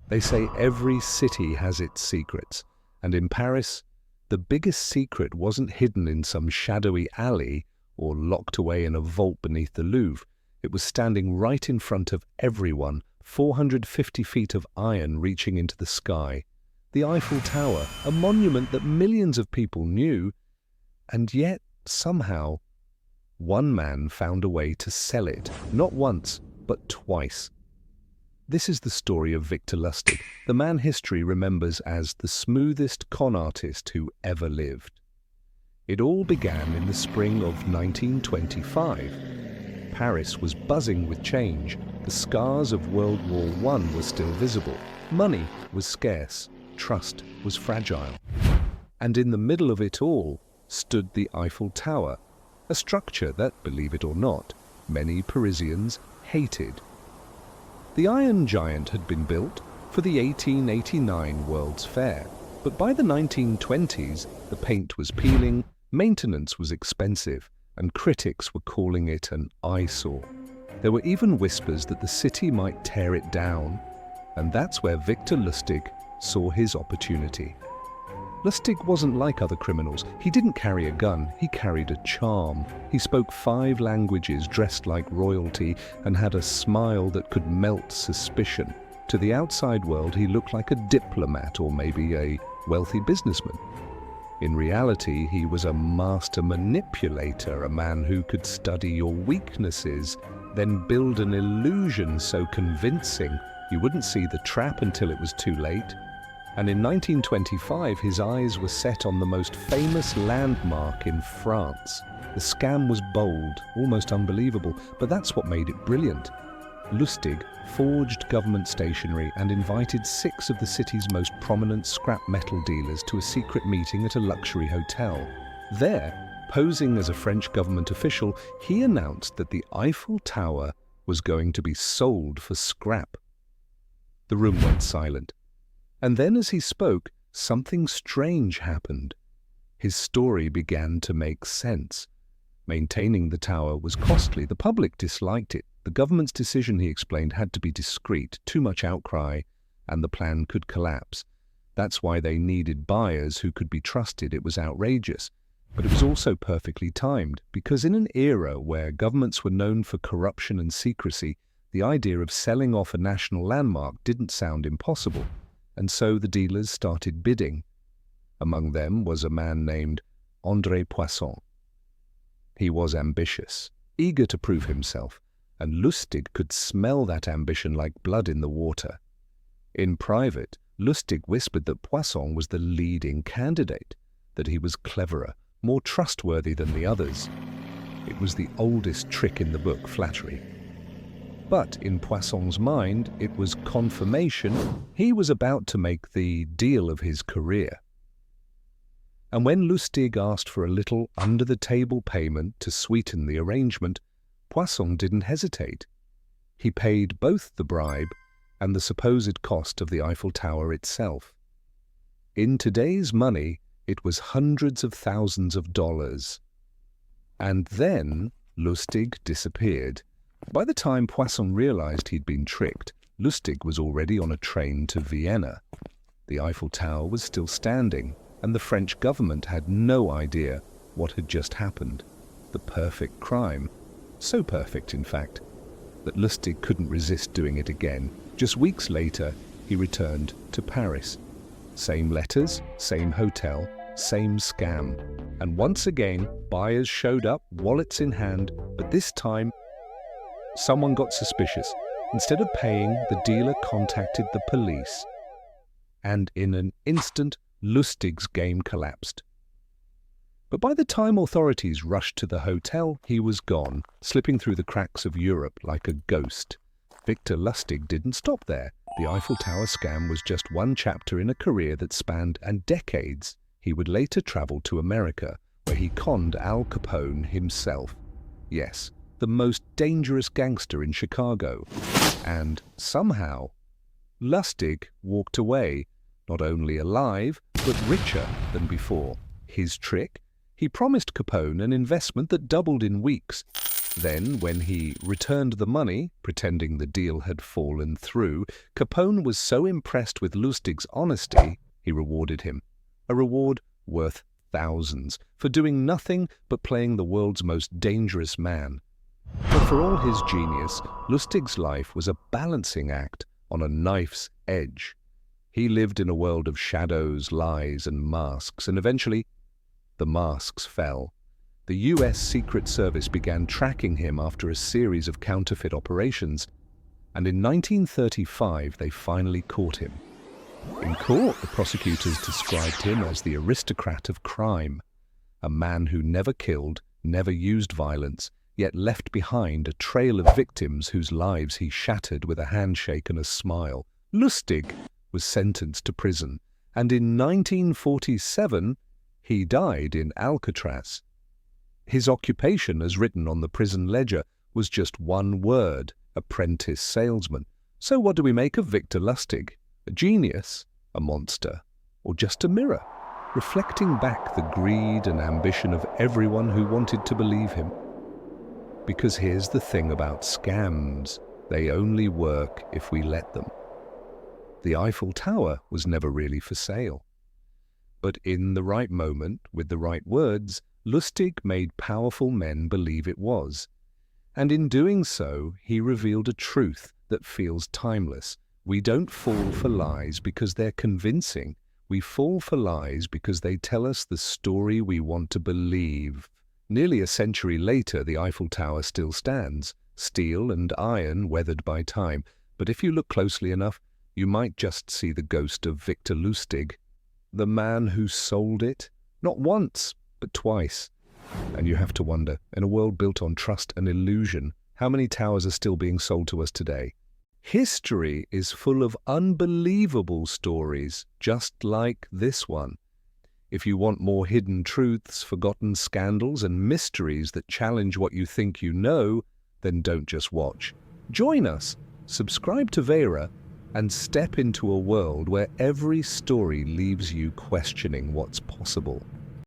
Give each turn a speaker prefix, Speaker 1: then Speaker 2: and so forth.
Speaker 1: They say every city has its secrets, and in Paris, the biggest secret wasn't hidden in some shadowy alley or locked away in a vault beneath the Louvre. It was standing right in front of everyone, 450 feet of iron reaching into the sky. The Eiffel Tower, a monument that millions of people knew, and yet, somehow, one man found a way to sell it, not once, but twice. This is the story of Victor Lustig, the man history remembers as the smoothest con artist who ever lived. It all began in the spring of 1925. Paris was buzzing with change. The scars of World War I were still visible. Money was scarce. Trust was fragile. And in the middle of it all stood the Eiffel Tower, a structure that, believe it or not, many Parisians hated. The Iron Giant had been built for the 1889 World's Fair, but by the 1920s the paint was peeling, maintenance was expensive, and critics were calling it an eyesore. There were even whispers that the city might tear it down, and that's where Victor Lustig saw his opportunity. Lustig wasn't like other criminals. He didn't carry a gun, he carried a charm. He spoke 5 languages, dressed like royalty, and had a smile that could melt suspicion. To the outside world, he looked like a diplomat or maybe a wealthy businessman. In reality, he was a master manipulator, a man who could study your weaknesses, then build an illusion so convincing you wouldn't see the trap until it was too late. And in 1925, his eyes were set on the most famous landmark in France. The scam was bold, almost unbelievable, but that's what made it brilliant. Lustig forged government stationery and invited 6 of the city's most prominent scrap metal dealers to a secret meeting at a luxury hotel. There, posing as a French government official, he announced that the Eiffel Tower was going to be sold for scrap. The room went silent. And then as he spoke, something strange happened. His story began to make sense. Maintaining the tower was costly. The public disliked it. The government's decision, he explained, had to be discreet. Too much outcry, and the plan could collapse. That's why they needed buyers who could be trusted. It was outrageous. But it was also perfectly timed, because in an era where governments were known for corruption and secrecy, the idea of selling off a national landmark didn't sound impossible. And so the dealers started bidding. Among them was a man named André Poisson. He was ambitious, eager to prove himself, and Lustig could smell that ambition like blood in the water. In private, Lustig whispered that Poisson was the leading candidate, that he was cleverer, more trustworthy than the others. It was the oldest trick in the book, flattery. But in Poisson's mind, it was confirmation he was about to make the deal of his career. And when Lustig asked for a little under-the-table payment to sweeten the arrangement, Poisson didn't hesitate. He paid both the bribe and the supposed cost of the Eiffel Tower itself. In today's money, it was hundreds of thousands of dollars. And then Lustig disappeared. By the time Poisson realized he'd been tricked, Lustig was already on a train to Vienna. The Eiffel Tower was still standing, and the French government had no idea what had just happened. The perfect crime. So perfect, in fact, that Lustig couldn't resist doing it again. Just weeks later, he returned to Paris. Same letters, same hotel, same scam. And once again, buyers showed up, wallets in hand, but this time, someone got suspicious. Instead of paying, the dealer contacted the police. And in an instant, Lustig's game collapsed. But by the time authorities rushed to the hotel, he was gone, slipping through the cracks of Europe like a ghost. Victor Lustig didn't stop there. The Eiffel Tower scam was just one chapter in a career that spanned decades. He would later travel to America, where he conned Al Capone himself. Yes, the most dangerous gangster in Chicago. And somehow, Lustig walked away, not only alive, but richer than before. His trick? He promised Capone an investment that doubled in weeks. Then, when he returned the money, pretending the deal had fallen through, Capone was so impressed with Lustig's honesty, he rewarded him. A reward worth thousands, for doing nothing but playing the world's most dangerous man. But for all his genius, Lustig's life was a balancing act on a knife's edge. He lived in a world of shadows, lies, and masks, and eventually the masks fell. The US Secret Service began tracking him after a series of counterfeit operations, and in 1935 they finally caught him. In court, the prosecutors described him as the aristocrat of crime, a man who never killed, never used violence, yet left behind a trail of victims whose lives he shattered with a handshake and a smile. Lustig was sentenced to prison, and in 1947 he died in Alcatraz. His occupation, as written on the prison ledger, was just one word: apprentice salesman. So what do we make of Victor Lustig? A genius? A monster? Or just a mirror, reflecting back the greed and ambition of everyone who wanted to believe him? Because here's the thing about scams: they only work if we let them. The Eiffel Tower was never really for sale. But in the right moment, with the right words, Lustig made powerful men believe it was. And in doing so, he revealed a truth that feels timeless. We don't fall for lies because they're convincing. We fall for lies because they tell us the story we want to believe. Nearly a century later, the Eiffel Tower still stands, steel and iron weathered by time. But if you look closely enough, you might just see the ghost of Victor Lustig, the man who sold it, not once, but twice. And you have to wonder, in a world built on trust and illusion, how many towers are still being sold to us today? History is full of unbelievable stories, just like this one. If you want more hidden truths, forgotten scandals, and mysteries that challenge what you think you know, then don't just watch. Join us, subscribe to Vera, and step into a world where every story leaves you questioning what's possible.